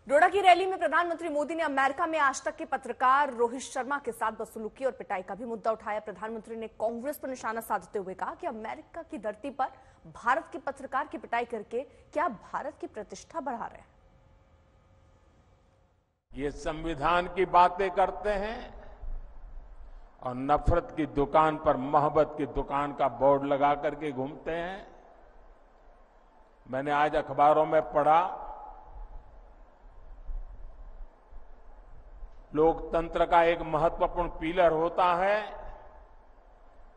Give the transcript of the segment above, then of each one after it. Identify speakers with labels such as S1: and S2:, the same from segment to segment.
S1: डोडा की रैली में प्रधानमंत्री मोदी ने अमेरिका में आज तक के पत्रकार रोहित शर्मा के साथ बदसलूकी और पिटाई का भी मुद्दा उठाया। प्रधानमंत्री ने कांग्रेस पर निशाना साधते हुए कहा कि अमेरिका की धरती पर भारत के पत्रकार की पिटाई करके क्या भारत की प्रतिष्ठा बढ़ा रहे हैं।
S2: ये संविधान की बातें करते हैं और नफरत की दुकान पर मोहब्बत की दुकान का बोर्ड लगा करके घूमते हैं। मैंने आज अखबारों में पढ़ा, लोकतंत्र का एक महत्वपूर्ण पिलर होता है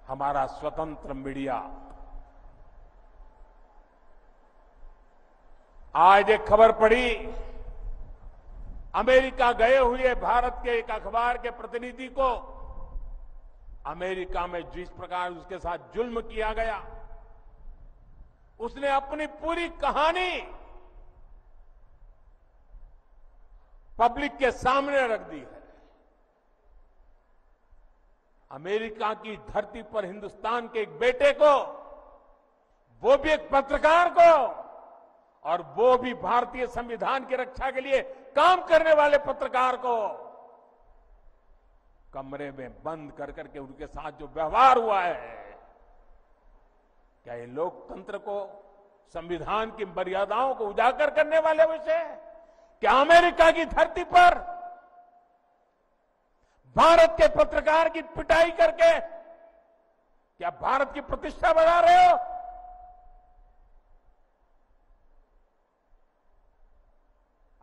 S2: हमारा स्वतंत्र मीडिया। आज एक खबर पढ़ी, अमेरिका गए हुए भारत के एक अखबार के प्रतिनिधि को अमेरिका में जिस प्रकार उसके साथ जुल्म किया गया, उसने अपनी पूरी कहानी पब्लिक के सामने रख दी है। अमेरिका की धरती पर हिंदुस्तान के एक बेटे को, वो भी एक पत्रकार को, और वो भी भारतीय संविधान की रक्षा के लिए काम करने वाले पत्रकार को कमरे में बंद कर करके उनके साथ जो व्यवहार हुआ है, क्या ये लोकतंत्र को, संविधान की मर्यादाओं को उजागर करने वाले विषय? क्या अमेरिका की धरती पर भारत के पत्रकार की पिटाई करके क्या भारत की प्रतिष्ठा बढ़ा रहे हो?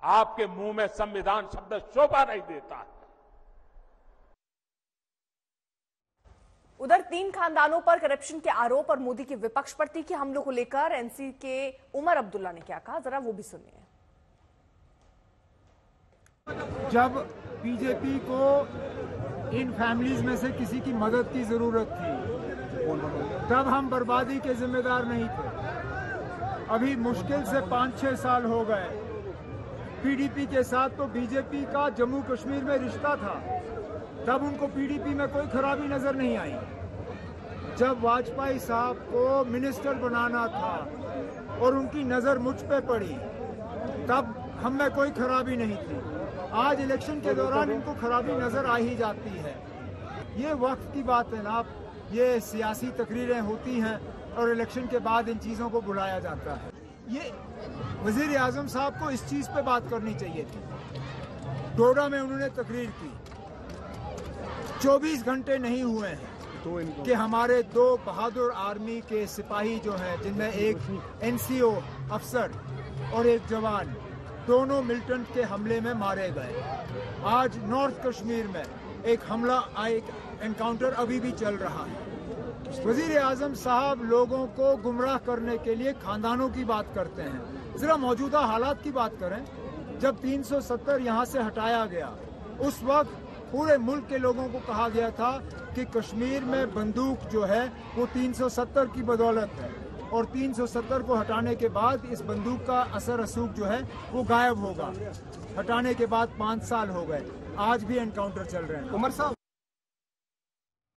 S2: आपके मुंह में संविधान शब्द शोभा नहीं देता है।
S1: उधर 3 खानदानों पर करप्शन के आरोप और मोदी की विपक्ष पर तीखे हमलों को लेकर एनसी के उमर अब्दुल्ला ने क्या कहा, जरा वो भी सुनिए।
S3: जब बीजेपी को इन फैमिलीज में से किसी की मदद की जरूरत थी, तब हम बर्बादी के जिम्मेदार नहीं थे। अभी मुश्किल से 5-6 साल हो गए। पीडीपी के साथ तो बीजेपी का जम्मू कश्मीर में रिश्ता था, तब उनको पीडीपी में कोई खराबी नजर नहीं आई। जब वाजपेयी साहब को मिनिस्टर बनाना था और उनकी नजर मुझ पे पड़ी, तब हम में कोई खराबी नहीं थी। आज इलेक्शन के दौरान इनको खराबी नजर आ ही जाती है। ये वक्त की बात है ना, ये सियासी तकरीरें होती हैं और इलेक्शन के बाद इन चीजों को बुलाया जाता है। ये वजीर आजम साहब को इस चीज पे बात करनी चाहिए थी। डोडा में उन्होंने तकरीर की, 24 घंटे नहीं हुए हैं कि हमारे 2 बहादुर आर्मी के सिपाही जो हैं, जिनमें एक एनसीओ अफसर और एक जवान, दोनों मिलिटेंट के हमले में मारे गए। आज नॉर्थ कश्मीर में एक हमला, एक एनकाउंटर अभी भी चल रहा है। वजीर आजम साहब लोगों को गुमराह करने के लिए खानदानों की बात करते हैं। जरा मौजूदा हालात की बात करें। जब 370 यहाँ से हटाया गया, उस वक्त पूरे मुल्क के लोगों को कहा गया था कि कश्मीर में बंदूक जो है वो 370 की बदौलत है, और 370 को हटाने के बाद इस बंदूक का असर रसूख जो है वो गायब होगा। हटाने के बाद 5 साल हो गए, आज भी एनकाउंटर चल रहे हैं।
S4: उमर साहब,